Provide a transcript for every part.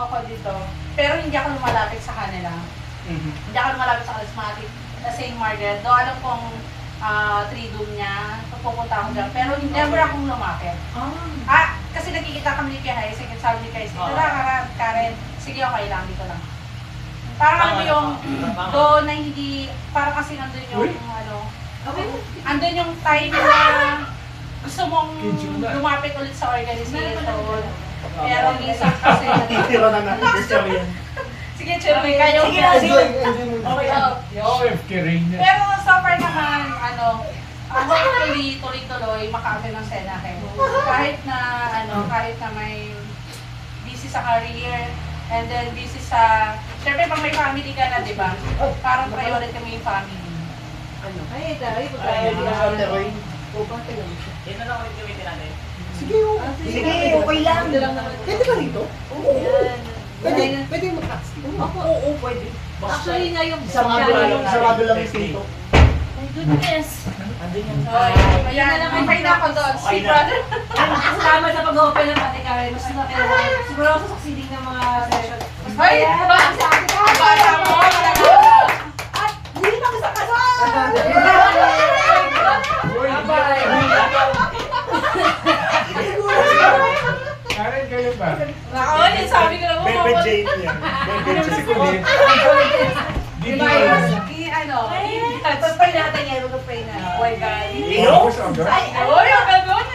ako dito. Pero hindi ako lumalapit sa kanila. Hindi ako lumalapit sa charismatic na St. Margaret. Doon alam kong tridum niya. Pupunta ako dyan. Pero never akong lumapit. Kasi nakikita kami ni Kay, sabi ni Kay, tara Karen, sige okay lang, dito lang. Parang ano yung doon na hindi, parang kasi nandun yung andun yung time na gusto mong lumapit ulit sa organization. Pero minsan kasi sige, Cherry, kayo. Pero so far naman, tuloy-tuloy, maka-attend ng Senate. Kahit na may busy sa career, and then busy sa, syempre pag may family ka na, di ba? Parang priority mo yung family. Yan na lang ulit gamitin natin. Sige, okay lang. Pwede ba rito? Oo. Pwede mag-taxi. Oo, pwede. Actually nga yung Sarado lang yung pinto. my goodness. Ayan, okay na ako doon. Si brother. Salamat sa pag-open ng Ate Karen. Mas nakilala. Siguro ako sa succeeding ng mga session. Ay! Bata mo! At hindi na ako sa kasal! Karen, kayo ba? Nakaon, sabi ko lang mo. Bebe Jane yan. Si Kulit. Pag-pray natin yan, mag-pray na. Oh my God. Oy, ang gano'n.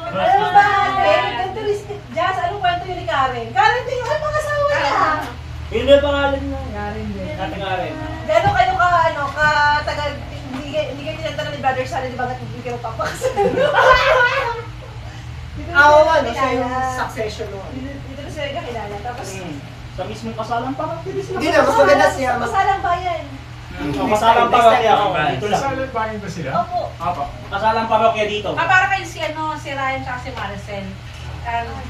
Alam mo ba, ganito rin, Jazz, anong kwento yun ni Karen? Karen din yung mag-asawa niya. Yun yung pangalan niya. Natin nga rin. Gano'n kayo tagal, hindi kayo tinantanan ni Brother Sunny, di ba hindi kayo papakasal? Siya yung succession mo. Dito na sila kakilala. Tapos, Sa mismong kasalang pa, pwede sila. Hindi na, mas maganda siya. Masalang bayan. Kasalang parokya ako. Dito lang. Salat bayan ba sila? Opo. Apo. Kasalang parokya dito. Para kayo si Ryan tsaka si Maricel.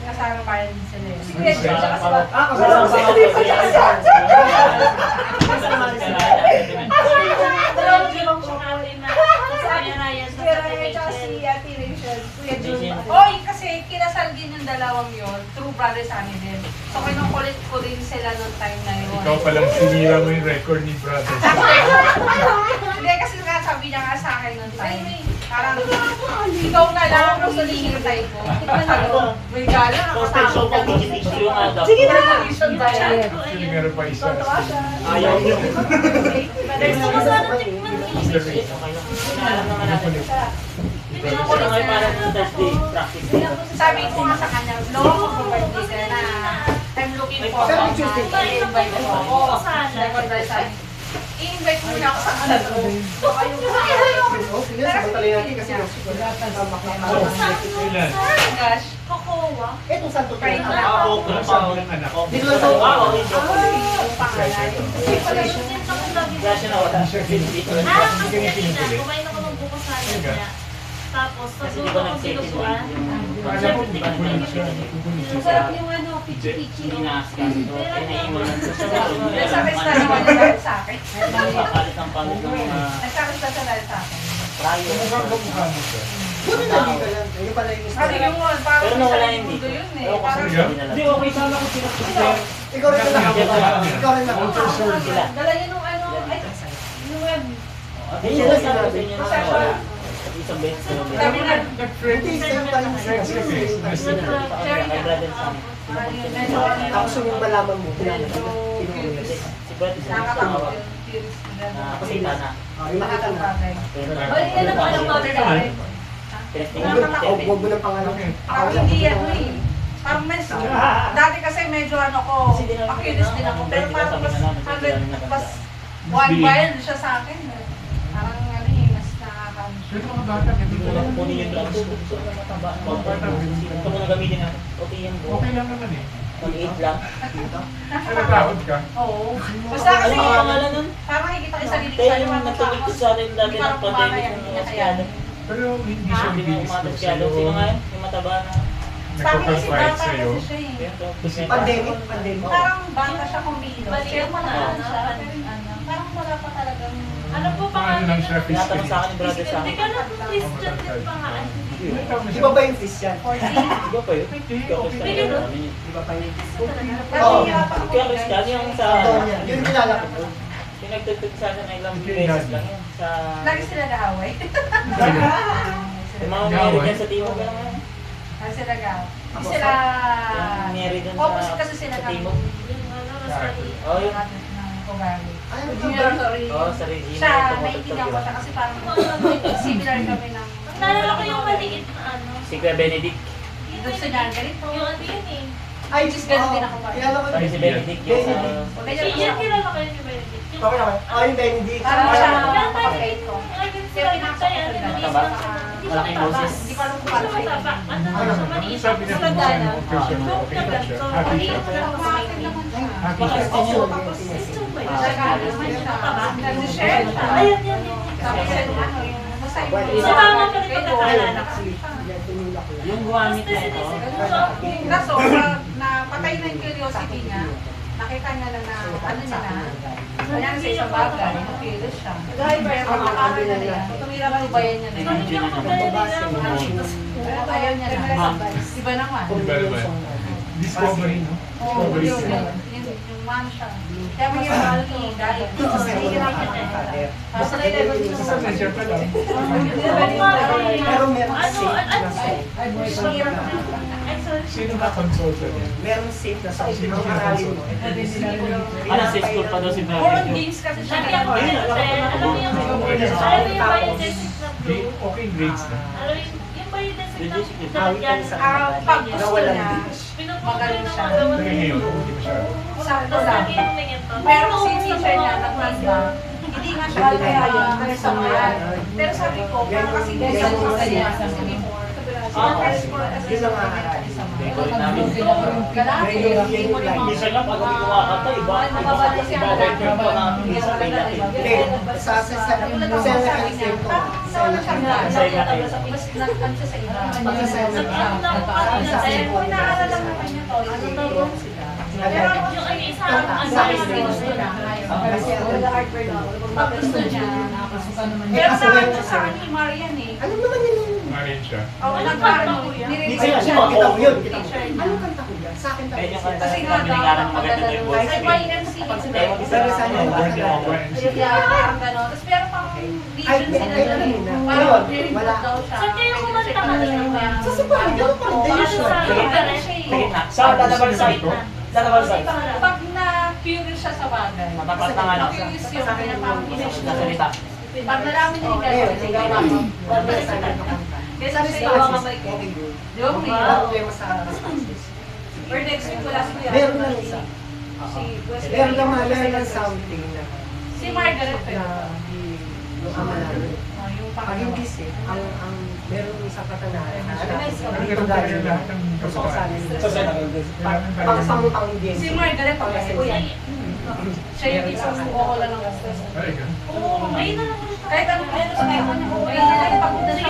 Kasama pa rin sila. Si Gretchen, tsaka si Bat. Kasalang parokya. Dalawang limang siya natin na. Si Ryan, tsaka si Ate Rachel. Kuya Jun. Oy, kasi kinasal din yung dalawang yon through Brother Sunny din. So, kinukulit ko din sila noong time na yun. Ikaw palang sinira mo yung record ni brother. Hindi, kasi nga sabi niya nga sa akin noong time. Parang, ikaw na lang ang hinihintay ko. May gala, Postage nakatakot show ka. po, yung adapt. Sige na! Actually, meron pa isa. Totoo siya. Ayaw niyo. Alam naman natin. Ito na ngayon parang Thursday practice. Sabi ko nga sa kanya, Lord, mag-birthday ka na. I'm looking for i-invite mo ako. I-invite mo na ako sa alam ko. So, ayun ko. Sige, samantalin natin kasi Ilan? Gosh. Kokowa. Itong santo Pray tayo. na. Ano sabi ng anak? Dito lang to. Yung pangalan. Grasya na wala. Dito lang. Kumain ako ng buko sa niya. Tapos, Kasi di pagluto ba ko nag-setting sinusuan. Alam mo, kukulit siya. Kukulit siya sa... Masarap yung pichi-pichi. Hindi na-askas ito. Inaiwan lang sa Nagsabi sa naman dahil sa akin. Papalit ang pangit ng mga Nagsabi sa dahil sa akin. tayo. Mukhang kamukha mo siya. Buti na dito lang. Yung pala yung Sabi Instagram. ko mo, parang Pero nawala sa hindi. mundo yun eh. Pero kasi Parang Talaga? Hindi, okay sana kung sila. Ikaw rin na. Ikaw rin na. Ultra sure sila. Dala niya nung ay, yung web. Sila sinabi sa inyo na wala. Isang beses sila. Sabi na, Nag-friend. Hindi, sa'yo pa rin. Friends ka guys. Nice to meet you. Kay brother Sunny. Tapos yung malaman mo. Si brother Sunny sa nakakatakot awa. yung theories nila. Kasi tana. Yung makita mo. Pero Balik ka na po ng mami dahil. Huwag mo ng pangalan. Parang hindi ano eh. Parang mes. Dati kasi medyo ano ko, makinis din ako. Pero parang mas one mile siya sa akin. Parang ano eh, mas nakakano. Pero mga bata, hindi ko lang. Kunin yung lang. Ito mo na gamitin natin. Okay yan bro. Okay lang naman eh. Maliit lang. Natatakot ka. Oo. Basta kasi, Ano ang pangalan nun? parang makikita ko yung sarili ko Kaya sa'yo, yung nagtagit ko sa atin dati ng pandemic ng ospiado. Pero hindi siya Hindi mo bilis ko umaospiado. sa'yo. Sino nga yun? Yung mataba na. Sabi kasi Nagko-confide bata sa'yo. kasi siya eh. Pandemic. Parang bata siya kumilos. Balik Kaya mo na, mataan ano, siya. ano. Parang wala pa talagang... Ano po Paano pangalan lang niya? siya Tinatanong sa akin ni brother sa Hindi akin. ka na po Christian din pangalan. Di ba ba yung Christian? 14. Di ba pa yun? Ikaw Christian Hindi, yun. no? Di ba pa yung Kasi hirap ako Kaya Christian yung sa... Donya. Yun kilala ko po. Yung nagtutug sa akin ng ilang beses lang yan. Sa... Lagi sila nag-away. Yung mga mayroon dyan sa Timog. Ano yan? Lagi sila nag-away. Hindi sila... Yung mayroon dyan Opposite kasi sila sa ng... Timog. Yung ano, Rosary. Oh, yun. ng ugali. Ay, Junior, sorry. Oo, sa Regina. Siya, yung naiintindihan ko tumutugtog siya yun. kasi parang similar kami ng... Naalala ko yung maliit na ano. Si Kuya Benedict. Doon sa niyan, ganito. Yung ano yun eh. Ay, Just ganun din ako ba? Kilala ko. Sorry, si Benedict yung sa... Medyo Yan kilala ko yun yung Benedict. Yung- Okay naman. Ah, yung Benedict. Parang siya Yan tayo. kapag-8 ko. Ay, ganun Kaya sila pinasok tayo. ko Hindi dyan. siya Mataba? mataba. Hindi siya Malaking mataba. boses. Hindi ko alam kung Hindi paano siya siya mataba. Ano, Ano? siya maliit. Sabi niya Sa kung dana. Christian, okay na siya. Happy siya. Umakit naman siya. Happy Baka siya. Christian yun. Tapos, Christian ba yun? nag-ano naman siya. Nag-share siya. Ayan, yan, yan. Tapos, ano, yung basta yung... Sa tama pa rin pagkakaalala ko. Yung gumamit na ito. Kaso, pag napatay na yung curiosity niya, nakita niya na ano niya na, kanya sa isang bagay, curious siya. Pero makakano na niya, tumira ka bayan niya na yun. Hindi ako kaya Pero ayaw niya na. Iba naman. Iba naman. Discovery, no? Oo, Discovery yun. siya. Yung man siya. Kaya may mahal ni Dahil. Nahihirapan niya. Tapos na level niya sa Pasensya ka lang. Pero meron Ano, safe na ano, site. Mahirap na. ay, sorry. Sino ka consultant niya? Meron safe na site. Sino Ang aralin mo. Ano, sa school pa daw si More on Benedict. games kasi siya. Lagi ako nagagawa. kasi, alam mo yung biodesic na blue? Okay, grades na. Alam mo yung biodesic na Biodesic. nalagyan sa Pag gusto Nawalan niya, beach. pinupunta magaling ng siya. mga gawa Kaya ngayon, hindi masyado. sakto Tapos lang. lagi yung tingin to. Pero si teacher niya nagmanda, hindi nga siya kaya sa mga. Pero sabi ko, pero kasi guys, sa kanya, kasi before, first score kasi Yun sa ang kanya aaral. sa mga. Record namin. Galati, hindi mo rin mga. Minsan lang pag kumakanta, iba. Nababalik siya. Iba record pa namin. Minsan may natin. Hindi. Sa Nagulat ako Senate sabi niya, Executive. wala siyang gana. Sa iba. Mas nag-ano siya sa iba. Ano na ako Kasi kung inaaral lang naman niya to, ano to? Pero yung ay isa ang sa akin, gusto na. Pag gusto niya, pero sa akin ni Marian eh. Alam naman yun. Marin siya. Oo, Anong nag-ano, kanta ko yan? nire-research Kaya, siya. kita mo yun. Kita mo. Teacher niya. Anong kanta ko yan? Sa akin Medyo talaga. kanta Kasi sa nga, pinangalan ng maganda maganda yung daw. voice. Ay, may MC. Pero sa akin, Kaya parang gano'n. Tapos pero pang Ay, region sila ay, doon eh. alam mo na. Parang Ngayon, nire-report wala. daw siya. Saan kayo kumanta kanina? Sa Sabay, ganun pa rin. Oo, Dahil ano siya. sa akin siya eh. Sige na. Sa lalabas sa ito? Lalabas sa ito? Pag na-curious siya sa bagay. Matapat ng ano. Curious yung pinapang-image Sa salita. Pag nalaman niya yung Ngayon, gano'n, sigaw sige. ako. Wala sa akin nakanta. Kaya Sa sabi sa responses, mga balik. okay good. Di ba, Priya? Wala problema sa responses. Or next week wala si Kuya. Meron lang isa. Si Wesley. Meron lang meron something na Si Margaret pa yun. na yung ama namin. Oh, yung Pag pangalawa. hindi sick, ang meron sa katanaran. Nagkaroon tayo ng lahat ng kasakaan. Sa Senate. Pang hindi. Si Margaret pa kasi. Kuya. Ay, Siya yung isang wala ng gastos. Ay, ganun. oo, ayun na lang ulit. Kahit ano sa kayo niya, okay na lang pagpunta siya.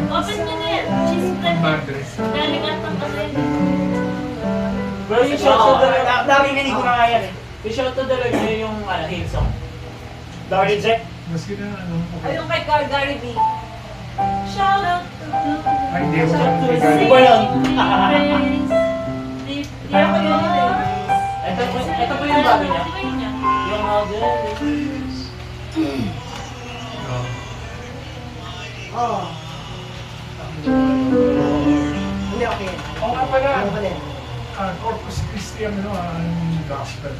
Open nyo na yan. Cheese bread. Madres. Galing at ang kasi. Bro, yung shout to the Narinig ko na nga yan eh. yung shout to the Lord yun yung ano, Hillsong. Dahil Jack. Maski na ano. Ayun kay Gary B. Shout out to the Ay, hindi ako Shout to sa Iba yun. Kaya ko yun eh. Ito po yung bago niya. Di ba yun yan? Yung Oo. Hindi, okay. Oo nga pala. Ano ba din? Corpus Christi ang ano, ang gospel.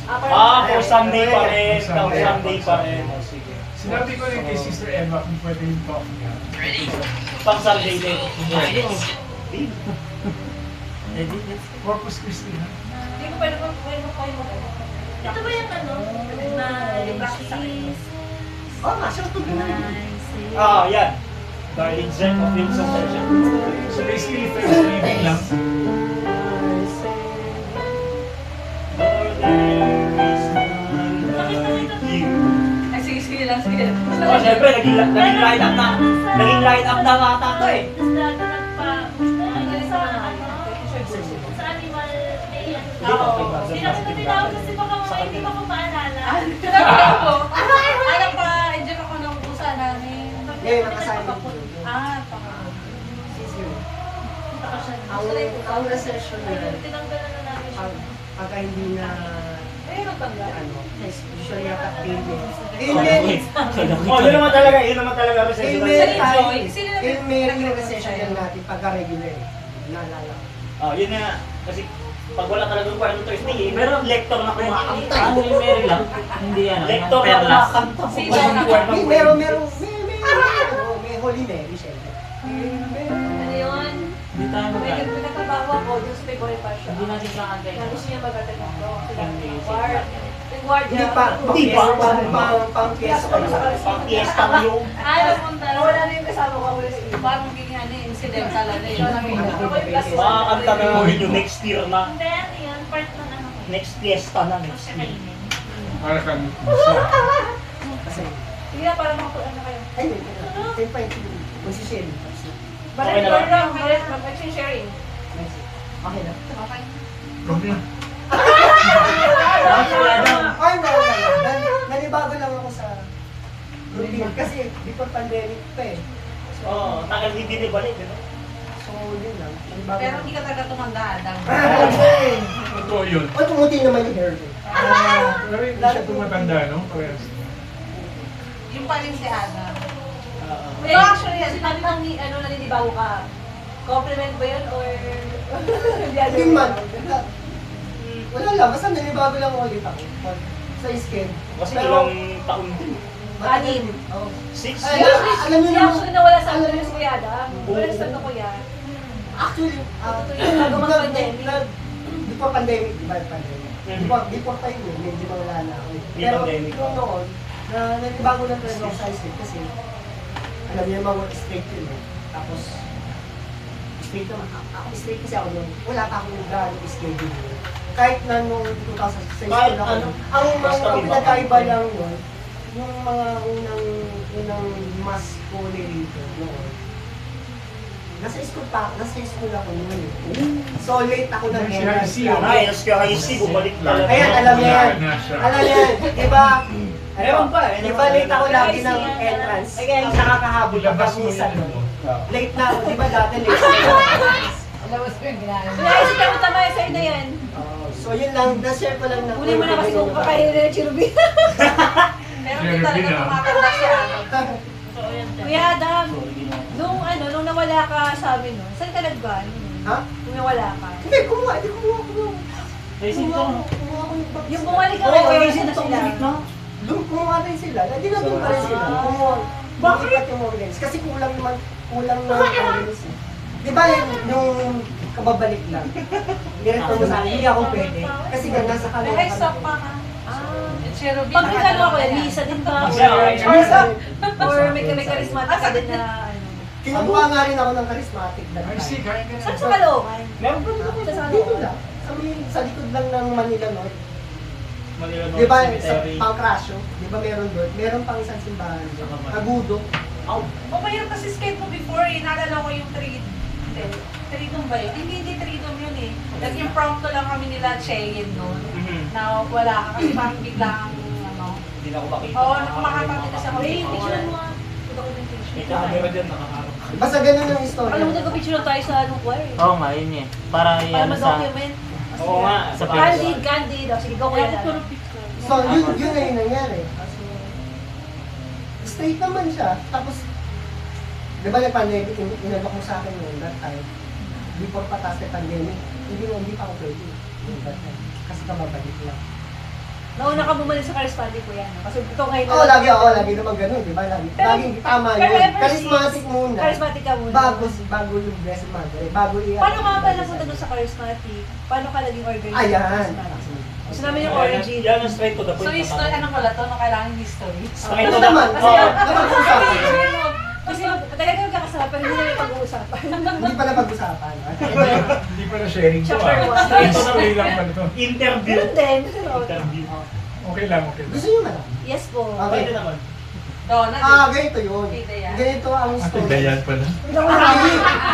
For Sunday pa rin. For Sunday pa rin. Sige. Sinabi ko rin kay Sister Eva kung pwede yung talk niya. Pang Sunday din. Corpus Christi, ha? Hindi ko pwede kayo Ito ba yung ano? Cheese. Oo nga, siya ito Ah, yan. Dahil Jack of Wilson Session. So basically, Thanksgiving lang. Ay, sige lang, sige. Oh, syempre, naging line up na. Naging line up na ata to eh. Tapos lagi nagpa... Sa ano? Sa animal day. Hindi na kita tinawag kasi baka mga hindi mo ko maalala. Sinabi ko, alam pa, enjoy ako ng pusa namin. Ngayon, nakasabi. Baka. Ang recession na Tinanggalan na namin siya. pagka hindi na Ayun ang tanggal. usually yata ailments. Oh, yun naman talaga recession. Ailment tayo. Sino na- Ailment yung recession yan natin pagka regular. Naalala ko. Oh, yun nga. Kasi pag wala talagang kwarto Thursday, pero lector na kumakanta. Yung Mary lang. Hindi yan. Lector na kumakanta. Sino na- May Holy Mary, syempre. Ano yun? Hindi tayo May magkano. nagtatrabaho ako, yung sa favorite pa siya. Hindi natin siya kantay. Na gusto niya mag-attend ako. Hindi. Guard. Hindi pa. Hindi pa. Pang-fiesta pa yun. Pang-fiesta yung... Napunta. Wala na yung kasama ko ulit sa iyo. Parang magiging incidental ano eh. Makakanta na yung next year na. Hindi, ano yun? Part ng ano ko. Next fiesta na. Tapos siya kainin. Para kang pusa. Kasi, Sige na, para makapunan na kayo. ay, tayo pa yung magsishare. Okay na Balik lang. lang, mag-exchange sharing. Okay na. Okay. Problem. Ay, wala. Nanibago lang ako sa routine. Kasi before pandemic pa eh. Oo, tagal hindi balik. So, yun lang. Nanibago Pero lang. hindi ka talaga tumanda, Adam. Totoo yun. O, tumuti naman yung hair ko. Pero hindi siya tumatanda, no? Parehas. Yung pa rin si Adam. No, actually, sinabi mo ni, naninibago ka. Compliment ba yun or... Hindi man. Wala lang. Basta nanibago lang ulit ako. Sa skin. Kasi Pero, ilang taon din. Anim. Oo. 6 Ay, years? alam niyo Hindi naman. actually nawala sa akin yung Kuya Adam. Wala sa akin Kuya. Actually, Bago mag-pandemic. Before pandemic, di ba yung pandemic? Before tayo yun, medyo wala na ako. Pero pandemic. nung noon, nanibago lang talaga ako sa skin kasi alam niyo naman work straight yun eh. Tapos, straight naman. Ako straight kasi ako nung wala pa akong gano'ng schedule. Kahit na nung 2006 Kahit ako, ano, ang basta may pinagkaiba bakit. lang nun, yung mga unang mas kuli rito noon, nasa school ako noon eh. So late ako ng Si entrance IC, lang. Ay, nas ka IC, bumalik talaga. Ayan, alam niya yan. Wala na siya. Alam niya yan, di ba? Meron pa eh. Di ba late ako lagi ng entrance? Ang nakakahabol na Ilabas mo paminsan yun. nun. Late na ako, di ba dati late ako? Kaya isip ka mo tama yung sa'yo na yan. So yun lang, na-share ko lang na. Uli mo na kasi kung kakainin na yung chirubi. Pero hindi talaga tumatanda si Adam. Totoo yan. Kuya Adam, nung nawala ka sa amin, no? Saan ka nagban? Ha? Nung nawala ka. Hindi, kumuha. Racing to. Yung bumalik ka Oo, kayo, eh, kasi na sila. Kumuha rin sila. Hindi na doon pa rin sila. Kumuha. Bakit yung organs? Kasi kulang na organs. Di ba yung kababalik lang? Direct mo sa akin, hindi ako pwede. Kasi nga nasa May kanila. high stock pa ka. Cherubim. Pag nagano ako, Lisa din ba? Or may charismatic ka din na ano. Kinukuha nga rin ako ng charismatic that Ay, si, time. kaya ka Saan na. sa Caloocan? Meron pa Sa Dito lang. Sa likod lang ng Manila North. Manila Di ba North sa Cemetery. Pangcrasyo? Di ba meron doon? Meron pang isang simbahan doon. Agudo. O mahirap kasi skate mo before eh. Naalala ko yung Tridom ba yun? Hindi Tridom yun eh. Nag-impromptu lang kami nila Cheyen noon. Na wala ka kasi parang biglang Hindi na ako makita. Oo, kumakapagod sa Wait, mga picture mo ah. Punta ko ng picture. May camera dyan, nakaharap. Basta ganun ang istorya. Alam mo, nagpa-picture tayo sa anong choir. Oo nga, yun eh. Para Para yan sa... ma-document. Oo nga, sa Candid. O, sige, go kuya. Puro picture. So, yun na yung nangyari. Kaso, straight naman siya. Tapos, di ba nag-pandemic, inalok mo sa akin noon that time. Before patas na pandemic, hindi pa ako pwede. That time. Kasi kababalik lang. Nauna ka bumalik sa charismatic ko yan. Kasi ito ngayon. Oo, lagi naman ganun, di ba? Laging tama Pero yun. ever Charismatic since, muna. Charismatic ka muna. Bago yung Blessed Mother. Bago Paano ka ba napunta doon sa charismatic? Paano ka naging organized? Ayan. Gusto namin yung origin. Yan ang straight to the point. So history, ano pala to? No, kailangan history. Straight Ito to the naman, point. kasi Oo. napag-usapan. Kasi talaga magkakasama pero hindi namin pag-uusapan. Hindi pa napag-usapan. Hindi pa na sharing to Chapter ah. one. History lang pala to. Interview. Ganun din. Interview. Okay lang, okay lang. Gusto niyo man? Yes po. Okay. Pwede naman. Ganito yun. Ate Dayan. Ganito ang Ate story. Dayan pala.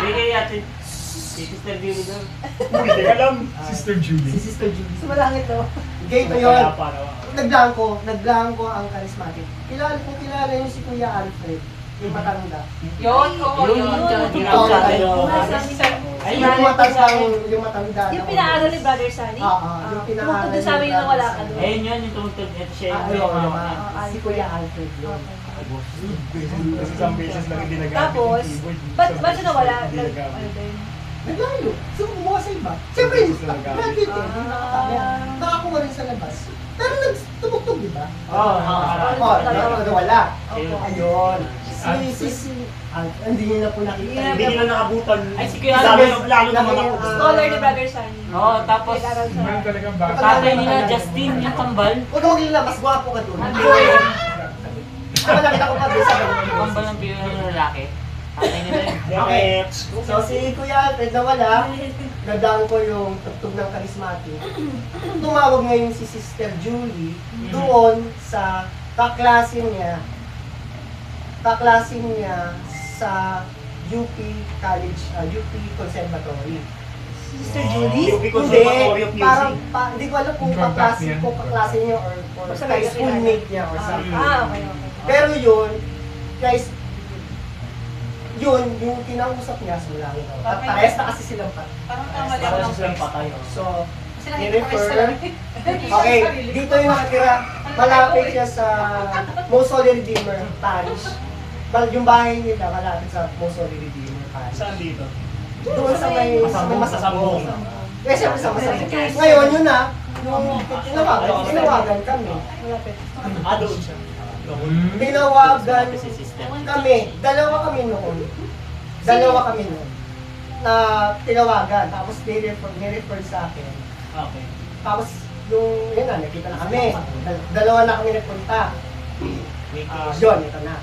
Bigay natin. Si Sister Julie daw. Hindi ka alam. Sister Si Julie. Sister Julie. Sumalangit daw. Gate yun. Naglang ko ang charismatic. Kilala niyo si Kuya Alfred, yung matanda. Yun, oo, Yun, yun. yun. Oo, Ay, yung matanda. Yung pinaaral ni Brother Sunny? Oo, yung pinaaral Tungkol doon sa amin ni na wala ka Brother doon. ayun yun, yung tumutog. Ito siya yung Ayun, mga si Kuya Alfred yun. Kasi isang beses lang hindi nagamit Tapos, yung keyboard. ba't siya nawala? Hindi nagamit. Ano din? Naglayo. Sino kumuha sa iba? Siyempre, graduate eh. Hindi nakakaya. Nakakuha rin sa labas. Pero nagtumugtog, di ba? Oo, Nawala. Opo. Ayun. Si hindi niyo na po nakita. Hindi nila nakabutan. Ay, si Kuya Sabi, Albert, lalo naman ako. Scholar ni Brother Sunny. Oo, tapos, Nag-aral sa... Meron talagang bata. tatay nila Justin, yung tambal. Huwag kang maglila, mas gwapo ka doon. Hindi. Saka nakita ko pa doon sa Yung tambal ng pila ng lalaki. Tatay nila yun. Okay. So si Kuya Alfred nawala, nadaan ko yung tugtog ng charismatic. Tumawag ngayon si Sister Julie doon sa kaklase niya sa UP College, UP Conservatory. Sister Julie? Yung Conservatory of Music. Parang, hindi ko alam kung Contact niya. kaklase niya or Sa high Mega schoolmate niya or something. Okay. Pero yun, guys, yun, yung kinausap niya sa langit. At parehas na kasi silang Parang kamali ako Para ng silang patay. oh. So, Kasi nakita ko i-refer. sa Okay, dito yung nakatira. Malapit siya sa Most Holy Redeemer Parish. Yung bahay nila malapit sa Most Holy Redeemer Parish. Saan dito? Doon sa may Masambong. Masambong. Eh, siyempre sa Masambong. Ngayon, yun na, yung tinawagan kami. Malapit. Ah, doon siya. Tinawagan Si Sister. kami. Dalawa kami noon. Na tinawagan. Tapos ni-refer sa akin. Okay. Tapos, yun na, nakita na kami. Dalawa na kami nagpunta. Yun, ito na.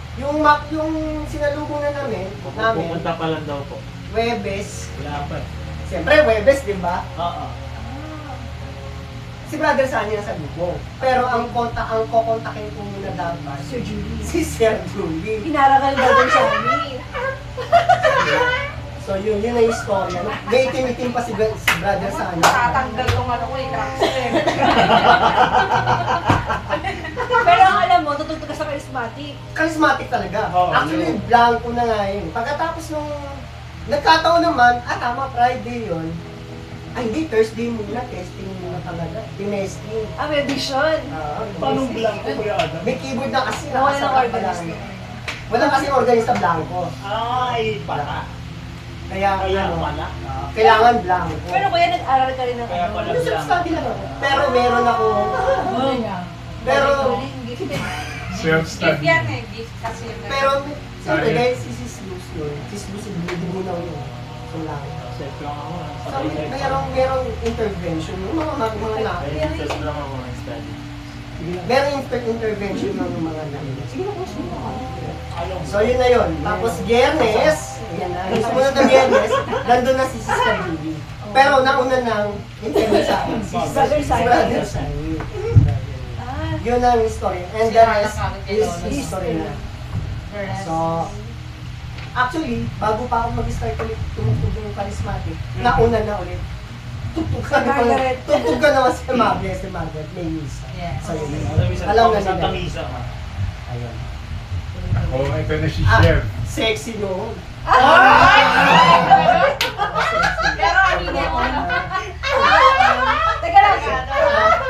Yung sinalubong na namin, Pupunta pa lang daw po. Webes. Wala pa. Siyempre, Webes, di ba? Oo. Si Brother Sunny ang salubong. Pero ang kukontakin ko muna dapat, Sir Julie. si Sir Julie. Pinarangal Brother Sunny. So yun na yung story. May itim-itim pa si Brother Sunny. Tatanggal ko nga ako eh, cracks eh. Pero ang alam mo, tutugtog ka sa charismatic. Charismatic talaga. Oo, Actually, yun. blanco na nga yun. Pagkatapos nung nagkataon naman, tama, Friday yun. Ay, hindi, Thursday muna, testing muna talaga. Tinesting. May vision. Paano blanco Kuya Adam? May keyboard na kasi. Nawala ng nakasakat pa organist. lang. Wala kasi organista blanco. Ay, pala. Kaya, Kaya ano, pala. kailangan blanco. Pero kuya, nag-aral ka rin ng Kaya pala. Ano, self-study lang ako. Pero meron ako, pero, Gift Self-study. yan eh, gift kasi yun. pero, siyempre, Ayun. dahil si Sis Luz yun, Sis Luz, hindi mo na yun. So lang. Self lang ako. So, merong intervention, yung mga Self lang ako ng study. merong intervention ng mga namin. Sige na, gusto mo. So, yun na yun. Tapos, Giernes, yan na. Yung sumunod na Giernes, nandun na si Sister Julie. Pero, nauna nang interview sa akin. Si Brother Sunny. Brother Sunny. Ah, Yun ang story. And the rest is history na. So, actually, bago pa ako mag-start ulit tumutug yung charismatic, nauna na ulit. Tugtog ka naman si Margaret, may misa. Yes. So, yun. Alam Alam na Santa nila. Misa. Ayun. Oh, ito na si Ah, Chef. sexy noon. Pero hindi mo na. teka lang.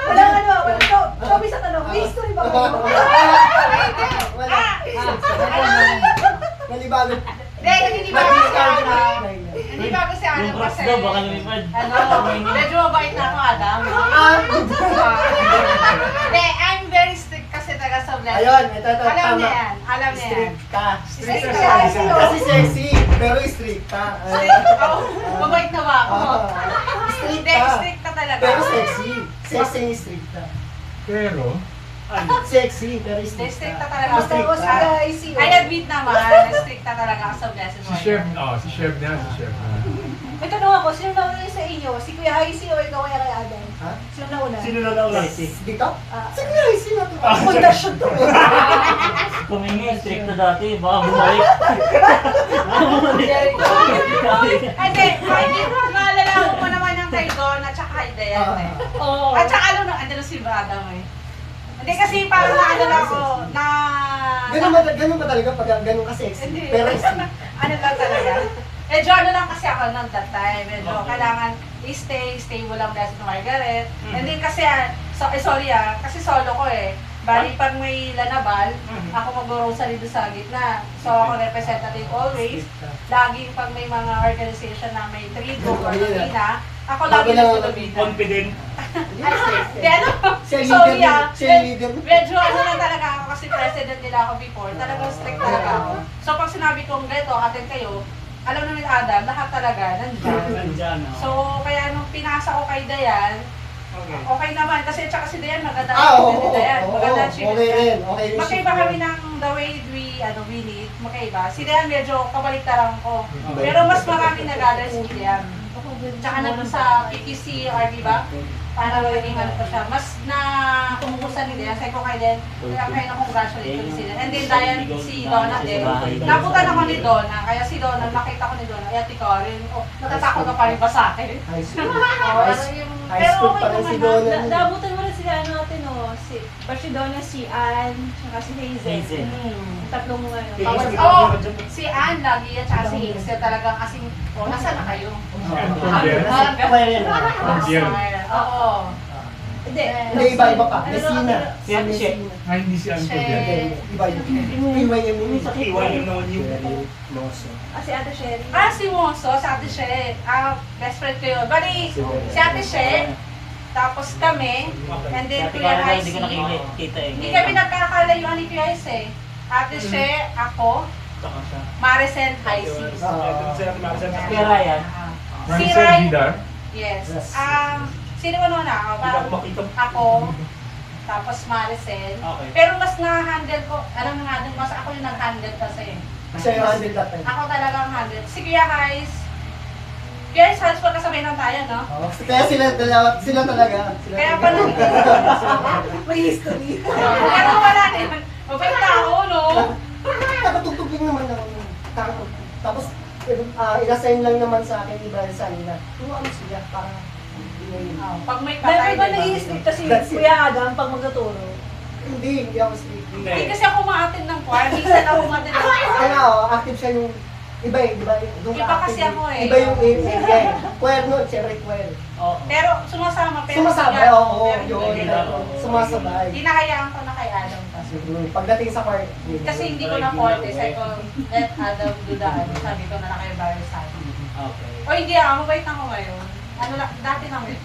Walang ano, show me sa tanong. May history ba kayo? Wala. Nalibago. Hindi ba si Adam? Hindi ba si Adam Yung cross kasi? daw, baka lumipad. Medyo mabait na ako, Adam. Hindi, I'm very strict kasi taga sa blessing. Ayun, ito, Alam tama. niya yan, alam niya yan. Strict ka. Strict Strict ka. ka. Kasi sexy, pero strict ka. Strict ako. Mabait na ba ako? Strict Hindi, ka. strict ka talaga. Pero sexy. Sexy ni strict ka. Pero, Sexy, pero Hindi, strict strict ka. ka talaga. Strict Tapos ka. guys, yun. I admit naman, strict ka talaga ako sa blessing si Chef, si Chef na. May tanong ako, sino naman yun sa inyo? Si Kuya IC o ikaw kaya kay Adam? Ha? Sino nauna? Sino na nauna? Dito? Ah, Sige, sino to? Pundasyon to. Kumingi, strict na dati. Baka bumalik. Hindi, naalala mo naman yung kay Don at saka kay Dayan eh. Oo. At saka ano, andun si Adam eh. Hindi kasi parang naaalala ko na... Ganun ba talaga pag ganun ka sexy? Hindi. Pero Ano lang talaga. Medyo ano lang kasi ako noon that time. Medyo kailangan stay mo lang dahil si Margaret. Hindi kasi, sorry kasi solo ko eh. Bali pag may lanabal, ako mag-rosary doon sa gitna. So ako representative always. Laging pag may mga organization na may trigo or lumina, ako lagi nagtulubina. Confident. Di ano? Siya Sorry leader, siya leader. Medyo ano lang talaga ako kasi president nila ako before. Talagang strict talaga ako. So pag sinabi kong ganito, atin kayo, alam namin Adam, lahat talaga nandiyan. Nandyan, oh. So kaya nung pinasa ko kay Dayan, Okay. okay naman. Kasi tsaka si Dayan maganda Oo, ni Dayan. Maganda okay rin. Okay rin. Magkaiba kami ng the way we lead. Magkaiba. Si Dayan medyo kabaliktaran ko. Pero mas marami nag-alala si Dayan. Tsaka nandun sa PPCR, di ba? Para naging ano pa siya. Mas na kumukusan ni Dayan. Sabi ko kay Dayan, kaya na-congratulate ko si Dayan. And then Dayan, si Donna din. Nabutan ako ni Donna. Kaya si Donna, nakita ko ni Donna. Ate Karen, natatakot ka pa rin ba sa akin? High school. Oo, ano yung... High Pero school okay pa rin si naman. Donna. Naabutan mo rin sila ano natin, no? Si Donna, si Ann, tsaka si Hazel. Hazel. Tatlong ano. Hazel. Oo, si Ann lagi at saka si Hazel talagang asing, nasa na kayo? Oo. Hindi. Hindi, iba-iba pa. Ano, Messina. Si Ate She. Ay, hindi si Uncle She. yan. Iba-iba. Iba-iba. Sa kiwan yung naman yung... Si Ate Sherry. Si Moso, si Ate She. Best friend ko yun. Bali, si Ate She, tapos kami, and then Dati Kuya ka Heis. hindi ko nakikita eh. Hindi kami nagkakalayuan ni Kuya Heis eh. Ate She, ako, Saka siya. Maricel Heis. Si Ryan. Si Maricel Ryan, Vidar. yes. Yes. Sino ko noon ako? Hindi ako makita. Ako, tapos Maricel. Okay. Pero mas na-handle ko, alam mo nga, mas ako yung nag-handle kasi. Siya yung handle that time. Ako talaga ang handle. Si Kuya Heis, Kuya Heis, halos pagkasabay lang tayo, no? Oo. Kaya sila talaga. Kaya pala, May history. pero wala na yun. Mabait ako, no? Nakatugtog din naman ako. Tapos, inassign lang naman sa akin ni Brian Sanina. Kung ano siya, para Pag may patay, Never ba diba? nag-i-strict kasi That's it. Kuya Adam pag magtuturo? hindi ako strict. Hindi kasi ako ma-attend ng choir. Minsan ako ma-attend ng choir. Kaya active siya yung iba eh, di ba? Doon Iba ka kasi active ako eh. Iba yung area eh. Choir nun, siyempre choir. Oo. Pero sumasama. Pero Sumasabay, hindi ako, oo, pero yun. hindi yun. ako. Sumasabay. Hinahayaan ko na kay Adam kasi. Pagdating sa choir, Kasi hindi ko na forte. Sabi ko, let Adam do the ano. Sabi ko na kay Barry sa akin. Okay. O hindi mabait ako ngayon. Ano lang, dati lang yun.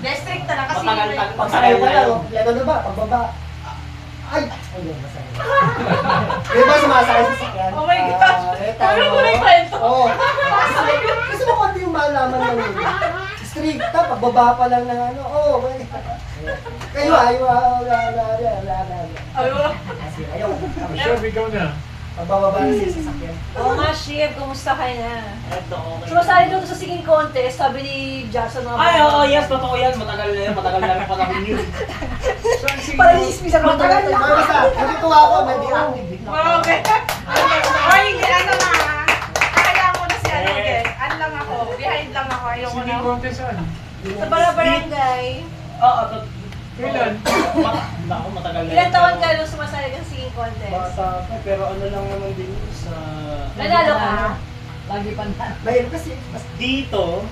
District na lang kasi. pagsakay pa lang, lalo na ba? Pagbaba. Ay! Ayun, masaya. Di ba sumasakay sa sakyan? Oh my gosh! Ano ko na yung kwento? Oo. Kasi makunti yung malaman ng yun. Stricta, pagbaba pa lang ng ano, kayo wala. Ayun. Ayaw. Sure, ikaw na. Pagbababa na siya sa sakyan. Oo nga, Shiv, kumusta ka na? Ito, okay. Sumasali doon sa singing contest, sabi ni Jackson mga Ay, oo, yes, totoo yan. Matagal na yan. Matagal na rin panahon yun. Parang nismis ako. Matagal na. Basta, natutuwa ako, nandiyan. Okay. Ay, hindi ano na. Kaya ko na si ano, guys. Ano lang ako, behind lang ako. Ayoko Sige, na. contest ano? Sa barangay. Oo, Kailan? Naku, matagal na Ilan yan, taon pero- ka nung sumasali ng singing contest? Bata pa, pero ano lang naman din yun sa... Nanalo ka? Mahirap kasi. Dito,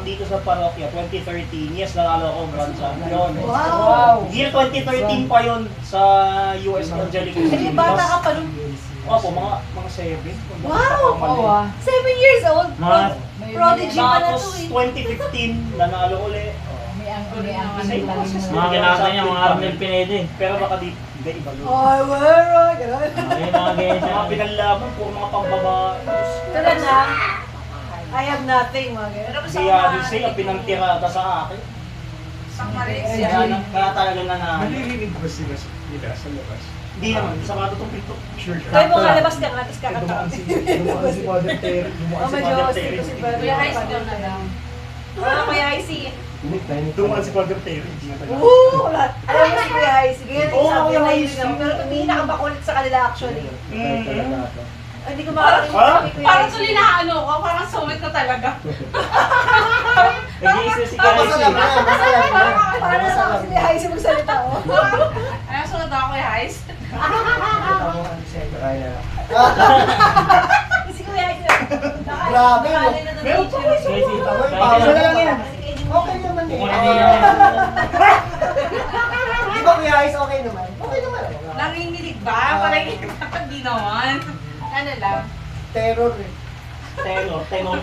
dito sa parokya, 2013, yes, nanalo ako grand champion. Wow! Year 2013 pa yun sa US Angelical. Eh, bata ka pa nung Opo, mga 7. Wow! 7 years old? Mga Prodigy pa na tapos to eh. 2015, nanalo uli. Mga kinakita niya, mga Arnel Pinede. Pero baka di iba yun. Ay, wala, gano'n. Ay, mga ganyan siya. Mga pinalaban, puro mga pambabae. Tulad na, I have nothing, mga gano'n. Pero Si Adisay, ang pinangtirada sa akin. Sa Maris. Kaya talaga na Nalilinig ba sila sa labas? Hindi naman, sa mga tutong pinto. Sure ka. Kaya mo nga labas ka nga, tapos kakatawa. Dumaan si Mother Terry. Oh, medyo, si Brother. Kuya Heis, ikaw na lang. Kuya Heis, Tumaan si Father Terry. Hindi na tayo. Oo, lahat. Alam mo si Kuya Hay, sige, Oo, sabi Kuya na Hay, yun lang. Pero pinakabakulit sa kanila actually. Hindi ko Ha? makakalimutan kay Kuya Hay. Parang tuloy na ano ko, parang suwit ko talaga. Nag-iisa si Masarap Casey. na, masarap na. Parang naman si Kuya Hay sa magsalita, oh. Ano, sunod ako kay Heis? Si Kuya Hay, Grabe, no? Meron pa kayo. Casey. Tama lang Casey. yan. Okay naman eh. Kukunin nila yan. Di ba Kuya Ice, okay naman? Okay naman. Nanginginig ba? Parang hindi naman. Ano lang. Terror eh. Tenor Terror.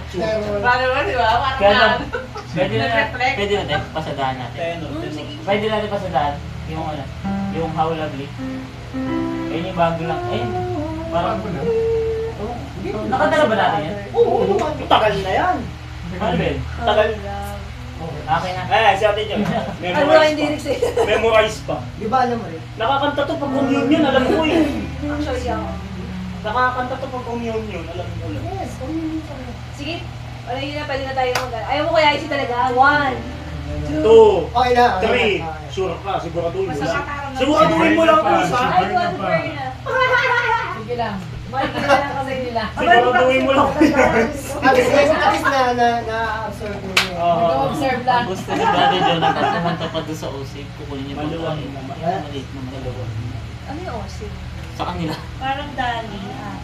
Parang di ba? Parang Kaya na. pwede na Nag-reflect. pwede natin pasadaan natin. Tenor. Pwede natin pasadaan yung ano, yung How Lovely. Ayun yung bago lang. Ayun. Parang Bago na. nakadala ba natin yan? Oo, tagal na yan. Ano ba yun? Tagal. Akin na. Eh, si Ate Jo. ano ba hindi rin sa'yo? Memorize pa. Di ba alam mo rin? Nakakanta to pag communion, alam ko eh. Actually, ako. Nakakanta to pag communion, alam ko lang. Yes, community pa rin. Sige, ano yun na, pwede na tayo mag ayaw mo Kuya Hay talaga? 1, 2, 2, Okay na. 3. Sure ka, siguraduhin mo. Masasakaran na. Siguraduhin mo lang po isa. ay, 1 per na. Sige lang. Mahigit na lang kasi nila. Siguraduhin mo lang po yan. At least na-absorb mo yun. Observe lang. Ang gusto ni Daddy John, nagtapunta pa doon sa OC, kukunin niya Maluwag pagkain. naman. Yan, maliit na maluwag. Ano yung OSIM? Sa kanila. Parang Dani.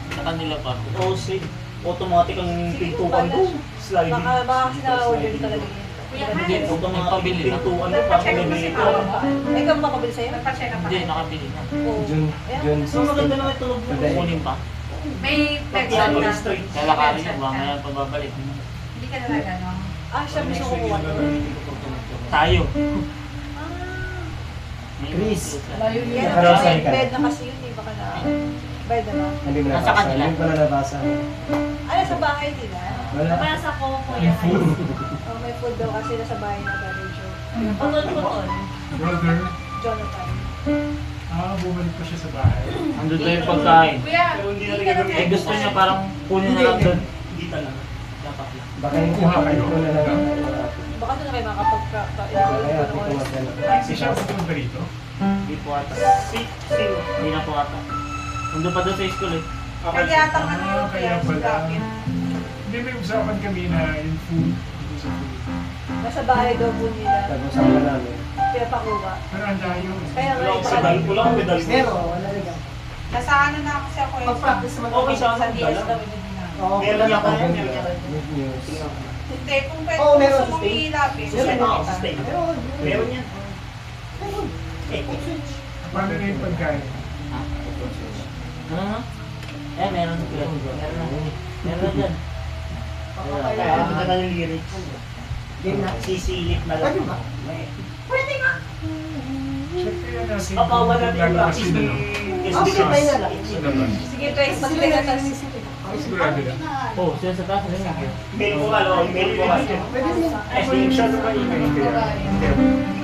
Sa kanila pa. Oo, sige. Automatic ang pintuan ko. Sliding. Baka kasi na-order talaga yun. Kuya Hindi, Heis. automatic pabili na. Pintuan ko, parang nabili ko. Ikaw makabili sa'yo? Nagpa-check up Hindi, ako. nakabili na. Oo. So maganda naman tulog mo. Kukunin pa. May Pag website na. straight. Kaya lakarin niya, baka ngayon pababalik. Hindi ka talaga, no? Ah, siya mismo kumuha. Tayo. Chris. Layo Yan, yun. may bed na kasi yun eh. Baka na, bed na ba? Hindi mo Nasa kanila. Hindi ko na nabasa. Ano, sa bahay nila? Nabasa ko, Kuya Hay. Oh, may food daw kasi nasa bahay na Joe. Putol-putol. Brother, Jonathan. bumalik pa siya sa bahay. Andun tayo yung pagkain. Kuya, Pero hindi na hindi rin ka na gagawin. Eh gusto niya parang kunin na lang doon. Hindi talaga. Dapat lang. Baka yung Kuha kayo. na lang. Baka doon na kayo makapagka-kaya. Kaya ako kumagano. Si siya pupunta rito. Hindi po ata. Sino? Hindi na po ata. Nandun pa doon sa school eh. Kaya tang ano yun, Kaya kaya pala. sugapin. Hindi, may usapan kami na yung food. Dito sa food. Nasa bahay daw po nila. Nag-usapan namin. Pinapakuha. Pero ang layo. Kaya nga, Wala akong pedal. Wala akong pedal. Pero, wala rin yan. Nasa ano na kasi ako eh. Pag-practice naman Okay sa Sa akin. DSWD na. Oo, Meron na tayo. Good news. Hindi, kung pwede Oo, gusto meron mong stay. ilapis. Meron send ako kita. sa stay. Meron. Meron yan. Meron. Eh, Paano na yung pagkain? Ha? Ano na? Eh, meron na. Meron na. Meron na dyan. kaya ano na lang yung lyrics. Game na. Sisilip na lang. Pwede ba? Check kaya natin. Papawala na yung Lalabas practice sila, ni no? Okay, tayo na lang. Sa labas. Sige, Trace, magtinga ka. Sigurado lang. Oh, sila sa taas. Ano yun? Mail ko ka, no? Mail ko ka. Pwede din. Eh, screenshot ko kayo. Hindi.